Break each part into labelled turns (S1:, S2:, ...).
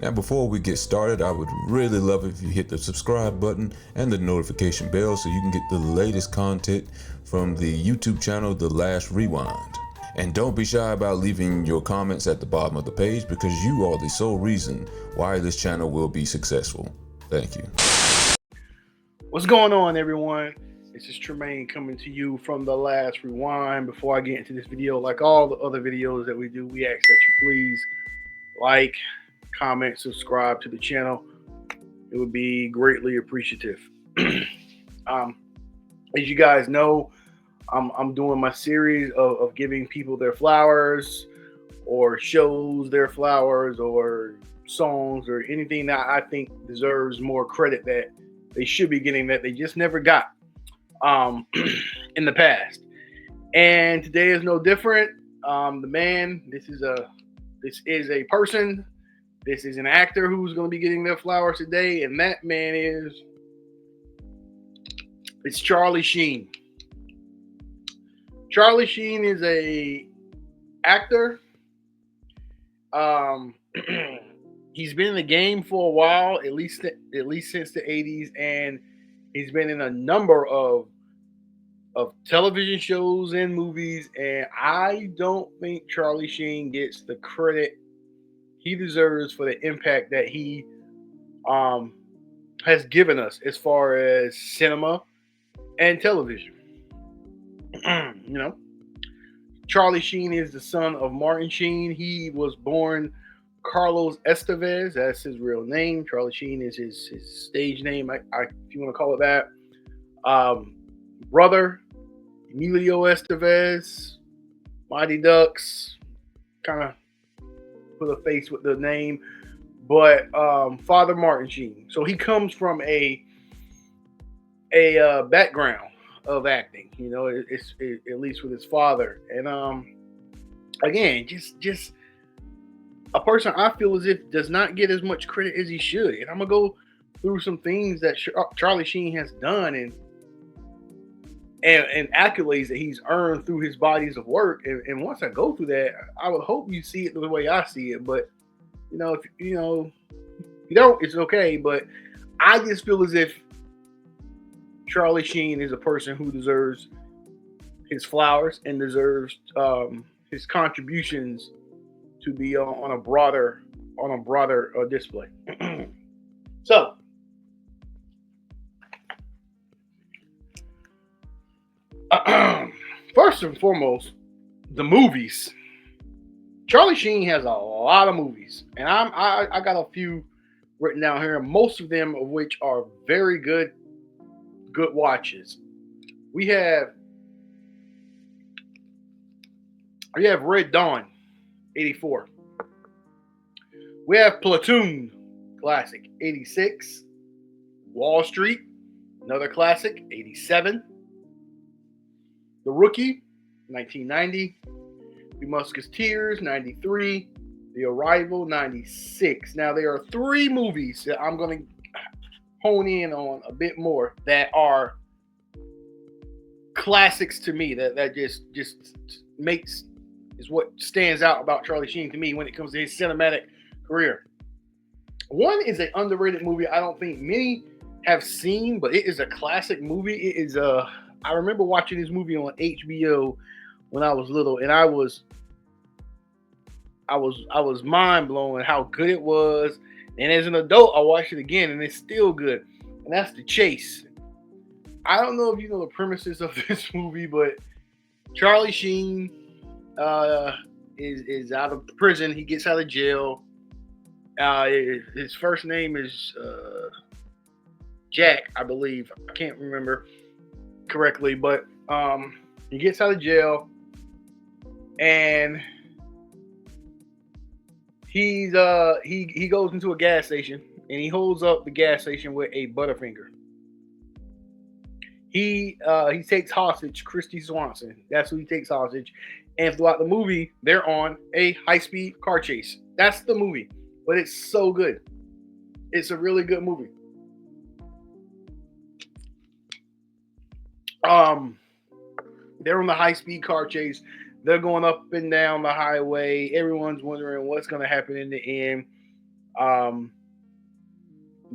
S1: And before we get started, I would really love if you hit the subscribe button and the notification bell so you can get the latest content from the YouTube channel, The Last Rewind. And don't be shy about leaving your comments at the bottom of the page because you are the sole reason why this channel will be successful. Thank you.
S2: What's going on, everyone? This is Tremaine coming to you from The Last Rewind. Before I get into this video, like all the other videos that we do, we ask that you please like, comment, subscribe to the channel. It would be greatly appreciative. As you guys know, I'm doing my series of giving people their flowers, or shows their flowers, or songs, or anything that I think deserves more credit that they should be getting that they just never got in the past. And today is no different. This is a person. This is an actor who's going to be getting their flowers today, and that man it's Charlie Sheen. Charlie Sheen is a actor. He's been in the game for a while, at least since the 80s, and he's been in a number of television shows and movies, and I don't think Charlie Sheen gets the credit he deserves for the impact that he has given us as far as cinema and television. Charlie Sheen is the son of Martin Sheen. He was born Carlos Estevez. That's his real name. Charlie Sheen is his stage name, if you want to call it that. Brother Emilio Estevez, Mighty Ducks, kind of put a face with the name, but Father Martin Sheen. So he comes from a background of acting, it's at least with his father. And again, just a person I feel as if does not get as much credit as he should. And I'm gonna go through some things that Charlie Sheen has done and accolades that he's earned through his bodies of work. And once I go through that, I would hope you see it the way I see it. But if you don't, it's okay. But I just feel as if Charlie Sheen is a person who deserves his flowers and deserves his contributions to be on a broader display. So, first and foremost, the movies. Charlie Sheen has a lot of movies, and I got a few written down here. Most of them of which are very good watches. We have Red Dawn, 84. We have Platoon, classic, 86. Wall Street, another classic, 87. The Rookie, 1990. The Musketeers, 93. The Arrival, 96. Now, there are three movies that I'm going to hone in on a bit more that are classics to me, that just is what stands out about Charlie Sheen to me when it comes to his cinematic career. One is an underrated movie I don't think many have seen, but it is a classic movie. It is I remember watching this movie on HBO when I was little, and I was mind blown at how good it was. And as an adult, I watched it again, and it's still good. And that's The Chase. I don't know if you know the premises of this movie, but Charlie Sheen is out of prison. He gets out of jail. His first name is Jack, I believe. I can't remember correctly, but he gets out of jail, and he goes into a gas station, and he holds up the gas station with a Butterfinger. He takes hostage Christy Swanson. That's who he takes hostage. And throughout the movie, they're on a high-speed car chase. That's the movie. But it's so good. It's a really good movie. They're on the high-speed car chase. They're going up and down the highway. Everyone's wondering what's going to happen in the end. Um,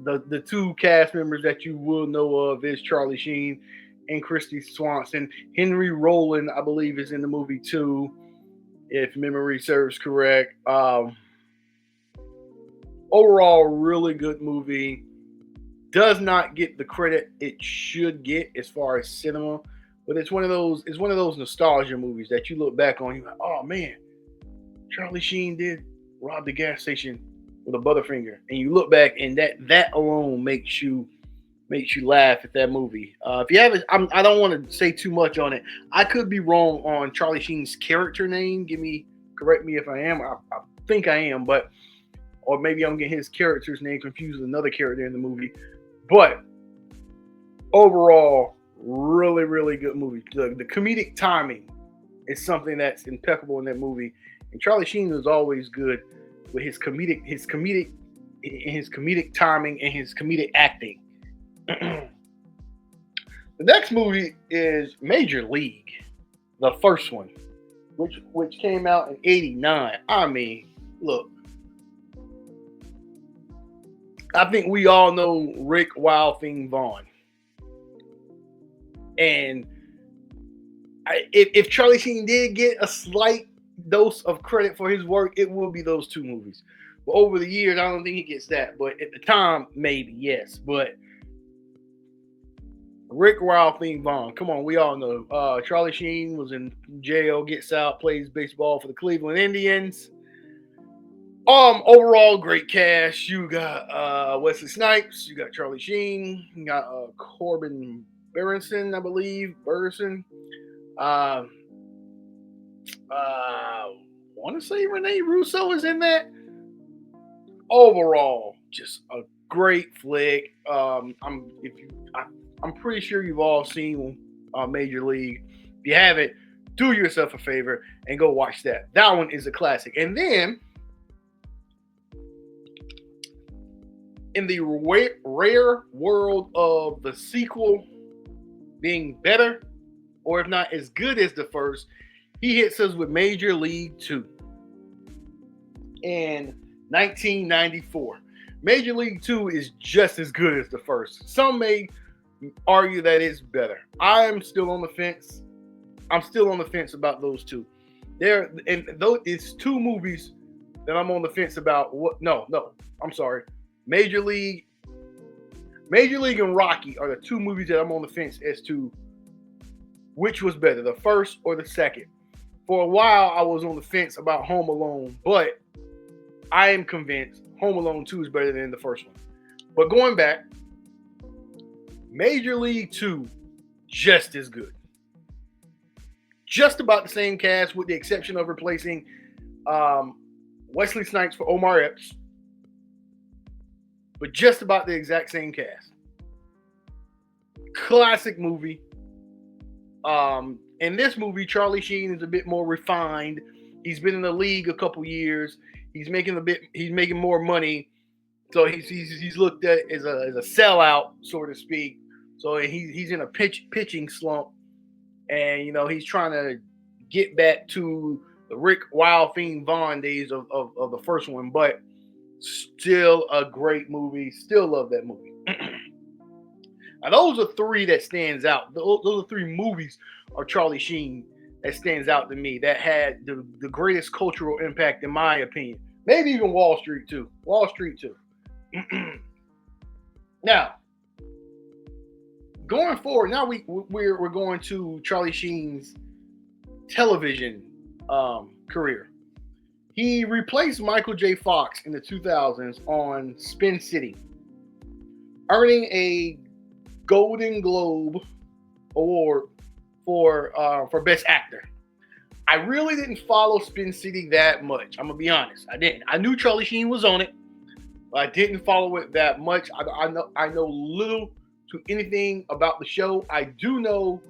S2: the two cast members that you will know of is Charlie Sheen and Christy Swanson. Henry Rollin, I believe, is in the movie too, if memory serves correct. Overall, really good movie. Does not get the credit it should get as far as cinema, but it's one of those. It's one of those nostalgia movies that you look back on. You're like, oh man, Charlie Sheen did rob the gas station with a Butterfinger, and you look back, and that alone makes you laugh at that movie. If you haven't, I don't want to say too much on it. I could be wrong on Charlie Sheen's character name. Correct me if I am. I think I am, but or maybe I'm getting his character's name confused with another character in the movie. But overall, really, really good movie. The comedic timing is something that's impeccable in that movie. And Charlie Sheen is always good with his comedic timing and his comedic acting. The next movie is Major League, the first one, which came out in '89. I mean, look, I think we all know Rick Wild Thing Vaughn, and if Charlie Sheen did get a slight dose of credit for his work, it will be those two movies. But over the years, I don't think he gets that. But at the time, maybe yes. But Rick Wild Thing Vaughn, come on, we all know. Charlie Sheen was in jail, gets out, plays baseball for the Cleveland Indians. Overall, great cast. You got Wesley Snipes, you got Charlie Sheen, you got Corbin Berenson, I believe. Burson. Want to say Rene Russo is in that. Overall, just a great flick. I'm pretty sure you've all seen Major League. If you haven't, do yourself a favor and go watch that. That one is a classic. And then, in the rare world of the sequel being better, or if not as good as the first, he hits us with Major League 2 in 1994. Major League 2 is just as good as the first. Some may argue that it's better. I'm still on the fence. I'm still on the fence about those two. It's two movies that I'm on the fence about. I'm sorry. Major League and Rocky are the two movies that I'm on the fence as to which was better, the first or the second. For a while, I was on the fence about Home Alone, but I am convinced Home Alone 2 is better than the first one. But going back, Major League 2, just as good. Just about the same cast with the exception of replacing Wesley Snipes for Omar Epps. But just about the exact same cast. Classic movie. In this movie, Charlie Sheen is a bit more refined. He's been in the league a couple years. He's making more money. So he's looked at as a sellout, so to speak. So he's in a pitching slump, and he's trying to get back to the Rick Wild Thing Vaughn days of the first one, but still a great movie. Still love that movie. Now those are three that stands out. Those are three movies of Charlie Sheen that stands out to me that had the greatest cultural impact, in my opinion. Maybe even Wall Street too. Now, going forward, now we're going to Charlie Sheen's television career. He replaced Michael J. Fox in the 2000s on Spin City, earning a Golden Globe Award for Best Actor. I really didn't follow Spin City that much. I'm gonna be honest. I didn't. I knew Charlie Sheen was on it, but I didn't follow it that much. I know little to anything about the show. I do know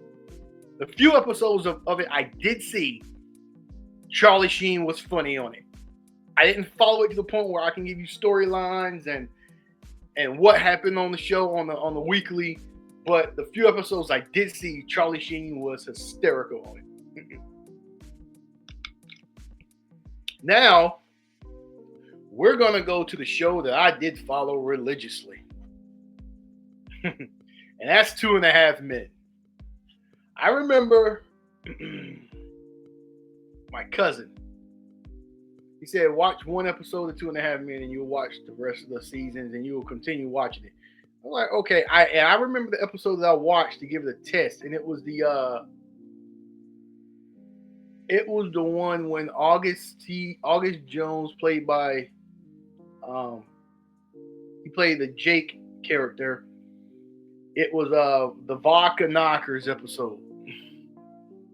S2: the few episodes of it I did see. Charlie Sheen was funny on it. I didn't follow it to the point where I can give you storylines and what happened on the show on the weekly. But the few episodes I did see, Charlie Sheen was hysterical on it. Now, we're going to go to the show that I did follow religiously. And that's 2.5 Men. I remember my cousin. He said, watch one episode of 2.5 Men and you'll watch the rest of the seasons and you'll continue watching it. I'm like, okay. I remember the episode that I watched to give it a test, and it was the one when August Jones, played by he played the Jake character. It was the Vodka Knockers episode.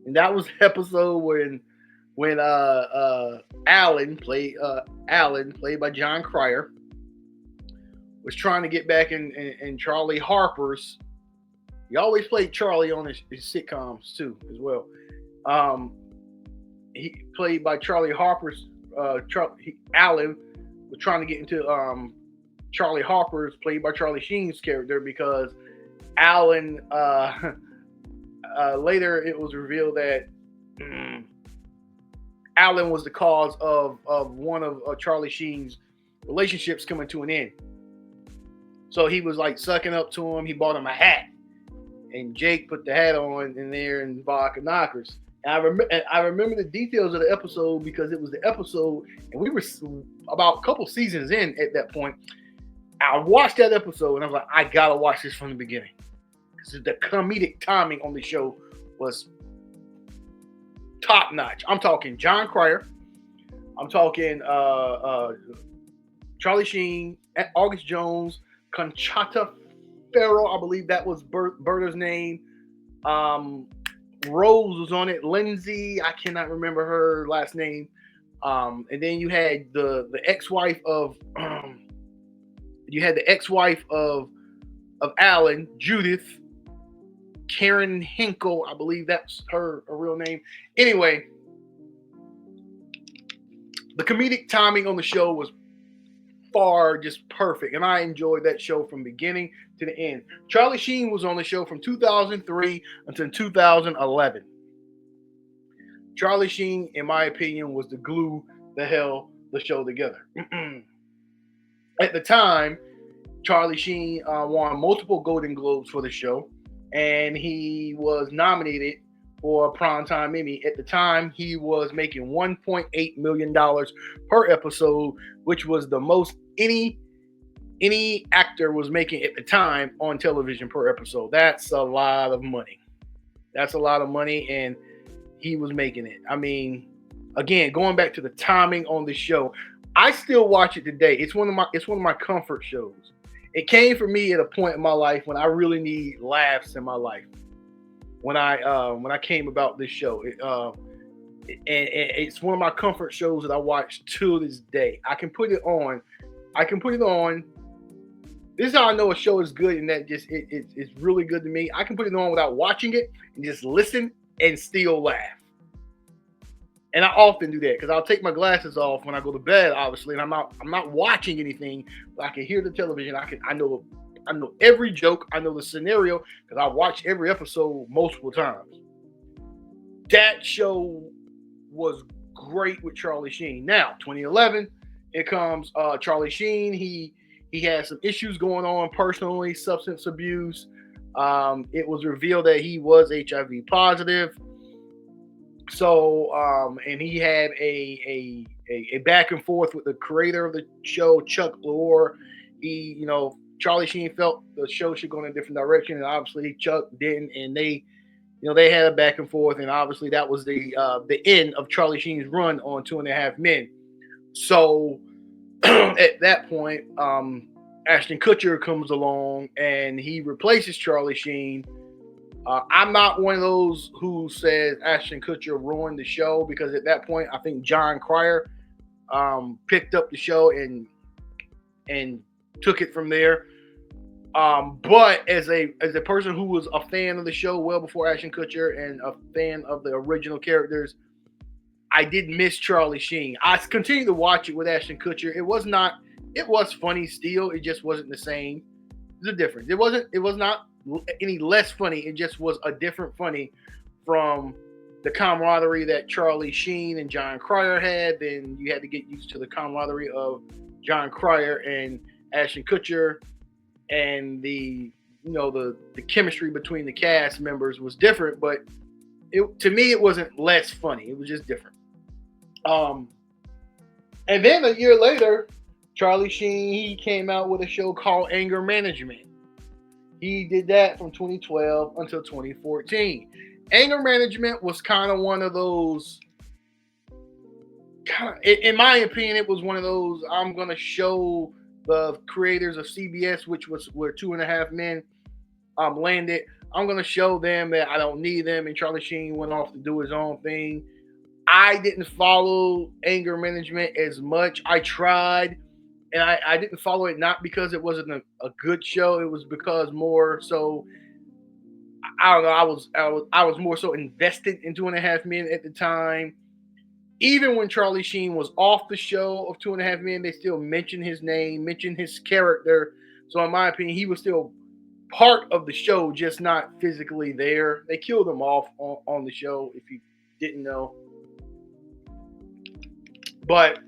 S2: And that was the episode when Alan, played by John Cryer, was trying to get back in Charlie Harper's. He always played Charlie on his sitcoms too, as well. He played by Charlie Harper's. Alan was trying to get into Charlie Harper's, played by Charlie Sheen's character, because Alan. Later, it was revealed that Alan was the cause of one of Charlie Sheen's relationships coming to an end. So he was like sucking up to him. He bought him a hat, and Jake put the hat on in there in Vodka Knockers. And I remember the details of the episode because it was the episode, and we were about a couple seasons in at that point. I watched that episode, and I was like, I gotta watch this from the beginning. The comedic timing on the show was top notch. I'm talking John Cryer. I'm talking Charlie Sheen, August Jones, Conchata Ferro. I believe that was Berta's name. Rose was on it. Lindsay, I cannot remember her last name. And then you had the ex-wife of Alan, Judith. Karen Hinkle, I believe that's her real name. Anyway, the comedic timing on the show was far just perfect, and I enjoyed that show from beginning to the end. Charlie Sheen was on the show from 2003 until 2011. Charlie Sheen, in my opinion, was the glue that held the show together. At the time, Charlie Sheen won multiple Golden Globes for the show, and he was nominated for a Primetime Emmy. At the time, he was making $1.8 million per episode, which was the most any actor was making at the time on television per episode. That's a lot of money. That's a lot of money, and he was making it. I mean, again, going back to the timing on the show, I still watch it today. It's one of my comfort shows. It came for me at a point in my life when I really need laughs in my life. When I came about this show, it's one of my comfort shows that I watch to this day. I can put it on. This is how I know a show is good, and that just it's really good to me. I can put it on without watching it and just listen and still laugh. And I often do that because I'll take my glasses off when I go to bed, obviously, and I'm not watching anything, but I can hear the television. I know every joke. I know the scenario because I watch every episode multiple times. That show was great with Charlie Sheen. Now, 2011, it comes Charlie Sheen. He had some issues going on personally, substance abuse. It was revealed that he was HIV positive. So, and he had a back and forth with the creator of the show, Chuck Lorre. Charlie Sheen felt the show should go in a different direction, and obviously Chuck didn't. And they had a back and forth, and obviously that was the end of Charlie Sheen's run on 2.5 Men. So, at that point, Ashton Kutcher comes along and he replaces Charlie Sheen. I'm not one of those who says Ashton Kutcher ruined the show, because at that point, I think John Cryer picked up the show and took it from there. But as a person who was a fan of the show well before Ashton Kutcher and a fan of the original characters, I did miss Charlie Sheen. I continued to watch it with Ashton Kutcher. It was funny still. It just wasn't the same. There's a difference. It was not any less funny. It just was a different funny from the camaraderie that Charlie Sheen and John Cryer had. Then you had to get used to the camaraderie of John Cryer and Ashton Kutcher, and the chemistry between the cast members was different, but to me it wasn't less funny. It was just different. And then a year later, Charlie Sheen, he came out with a show called Anger Management. He did that from 2012 until 2014. Anger Management was kind of one of those, in my opinion, it was one of those, I'm going to show the creators of CBS, which was where Two and a Half Men landed. I'm going to show them that I don't need them. And Charlie Sheen went off to do his own thing. I didn't follow Anger Management as much. I tried, and I didn't follow it not because it wasn't a good show. It was because more so, I don't know. I was more so invested in Two and a Half Men at the time. Even when Charlie Sheen was off the show of Two and a Half Men, they still mentioned his name, mentioned his character. So in my opinion, he was still part of the show, just not physically there. They killed him off on the show, if you didn't know. But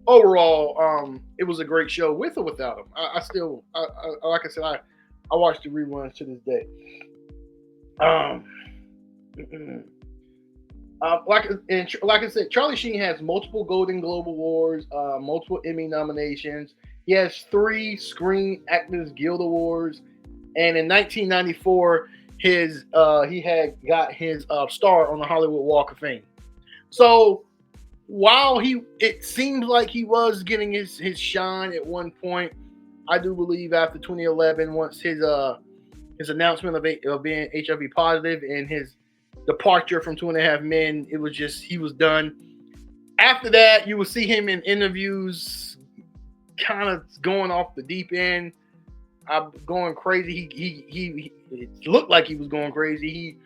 S2: overall, it was a great show with or without him. I still, like I said, I watched the reruns to this day. Like I said, Charlie Sheen has multiple Golden Globe Awards, multiple Emmy nominations. He has 3 Screen Actors Guild Awards, and in 1994, he had got his star on the Hollywood Walk of Fame. So while it seems like he was getting his shine at one point, I do believe after 2011, once his announcement of being HIV positive and his departure from Two and a Half Men, it was just, he was done. After that, you will see him in interviews kind of going off the deep end, going crazy. He it looked like he was going crazy.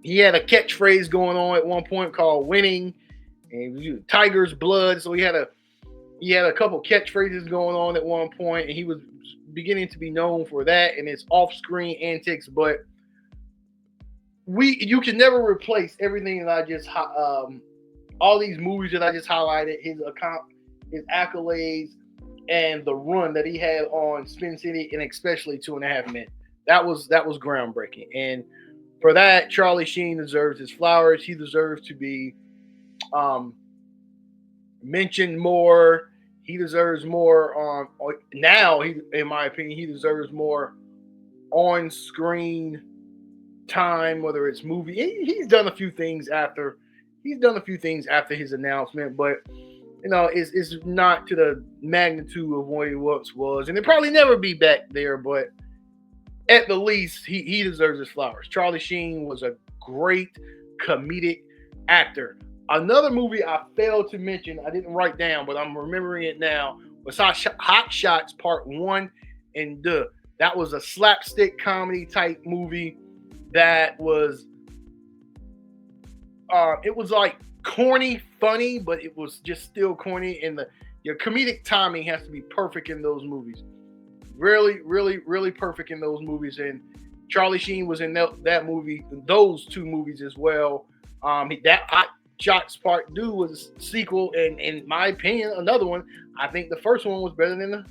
S2: He had a catchphrase going on at one point called "winning" and "tiger's blood." So he had a couple catchphrases going on at one point, and he was beginning to be known for that and his off-screen antics. But you can never replace everything that I just all these movies that I just highlighted, his accolades, and the run that he had on Spin City, and especially Two and a Half Men. That was groundbreaking. And for that, Charlie Sheen deserves his flowers. He deserves to be mentioned more. He deserves more now. In my opinion, he deserves more on-screen time, whether it's movie. He's done a few things after his announcement, but it's not to the magnitude of what he once was, and it probably never be back there. But at the least, he deserves his flowers. Charlie Sheen was a great comedic actor. Another movie I failed to mention, I didn't write down, but I'm remembering it now, was Hot Shots Part 1 and 2. That was a slapstick comedy type movie that was, it was like corny, funny, but it was just still corny, and your comedic timing has to be perfect in those movies. Really, really, really perfect in those movies. And Charlie Sheen was in that movie, those 2 movies as well. That Hot Shots Part 2 was a sequel, and in my opinion, another one. I think the first one was better than the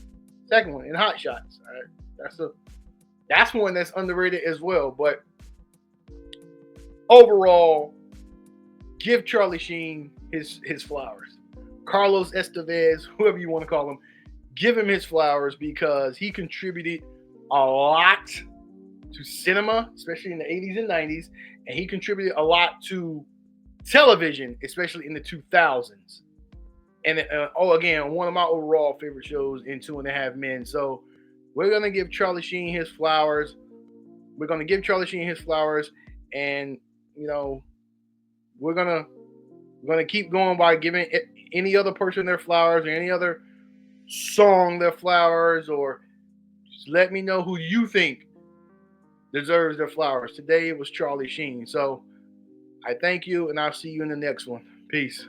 S2: second one in Hot Shots. That's one that's underrated as well. But overall, give Charlie Sheen his flowers. Carlos Estevez, whoever you want to call him, give him his flowers because he contributed a lot to cinema, especially in the 80s and 90s, and he contributed a lot to television, especially in the 2000s. And again, one of my overall favorite shows in Two and a Half Men. So we're going to give Charlie Sheen his flowers. And we're gonna keep going by giving any other person their flowers, or any other song their flowers, or just let me know who you think deserves their flowers. Today it was Charlie Sheen. So I thank you, and I'll see you in the next one. Peace.